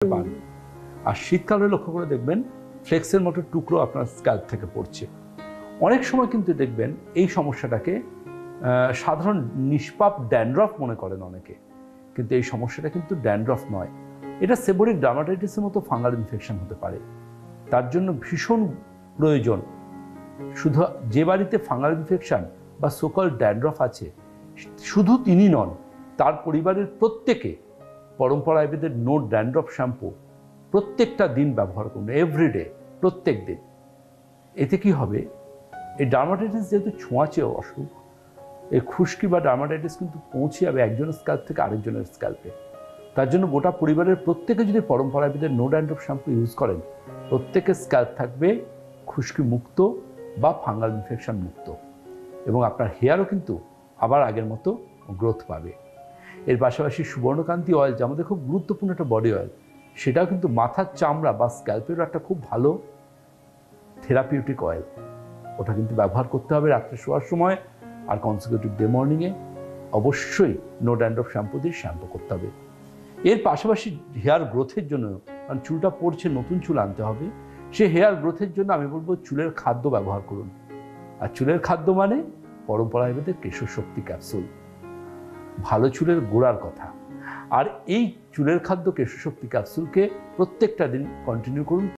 পান। আর শীতকালে লক্ষ্য করে দেখবেন ফ্লেক্সের মতো টুকরো আপনার স্ক্যাল্প থেকে পড়ছে। অনেক সময় কিন্তু দেখবেন এই সমস্যাটাকে সাধারণ নিষ্পাপ ড্যান্ড্রফ মনে করেন অনেকে, কিন্তু এই সমস্যাটা কিন্তু ড্যান্ড্রফ নয়, এটা সেবোরিক ডার্মাটাইটিসের মতো ফাঙ্গাল ইনফেকশন হতে পারে। তার জন্য ভীষণ প্রয়োজন, শুধু যে বাড়িতে ফাঙ্গাল ইনফেকশন বা সোকল ড্যান্ড্রফ আছে শুধু তিনি নন, তার পরিবারের প্রত্যেকে পরম্পরা আয়ুর্বেদের নো ড্যান্ড্রফ শ্যাম্পু প্রত্যেকটা দিন ব্যবহার করুন, এভরিডে, প্রত্যেক দিন। এতে কি হবে, এই ডার্মাটাইটিস যেহেতু ছোঁয়াচে অসুখ, এই খুশকি বা ডার্মাটাইটিস কিন্তু পৌঁছে যাবে একজনের স্ক্যাল্প থেকে আরেকজনের স্ক্যাল্পে। তার জন্য গোটা পরিবারের প্রত্যেকে যদি পরম্পরা আয়ুর্বেদের নো ড্যান্ড্রফ শ্যাম্পু ইউজ করেন, প্রত্যেকের স্ক্যাল্প থাকবে খুশকি মুক্ত বা ফাঙ্গাল ইনফেকশন মুক্ত, এবং আপনার হেয়ারও কিন্তু আবার আগের মতো গ্রোথ পাবে। এর পাশাপাশি সুবর্ণকান্তি অয়েল, যে আমাদের খুব গুরুত্বপূর্ণ একটা বডি অয়েল, সেটাও কিন্তু মাথার চামড়া বা স্ক্যাল্পেরও একটা খুব ভালো থেরাপিউটিক অয়েল। ওটা কিন্তু ব্যবহার করতে হবে রাত্রে শোয়ার সময়, আর কনসিকিউটিভ ডে মর্নিংয়ে অবশ্যই নো ড্যান্ড্রফ শ্যাম্পু দিয়ে শ্যাম্পু করতে হবে। এর পাশাপাশি হেয়ার গ্রোথের জন্য, কারণ চুলটা পড়ছে, নতুন চুল আনতে হবে, সে হেয়ার গ্রোথের জন্য আমি বলবো চুলের খাদ্য ব্যবহার করুন। আর চুলের খাদ্য মানে পরম্পরা আয়ুর্বেদের কেশর শক্তি ক্যাপসুল, ভালো চুলের গোড়ার কথা। আর এই চুলের খাদ্য কেশর শক্তি ক্যাপসুলকে প্রত্যেকটা দিন কন্টিনিউ করুন।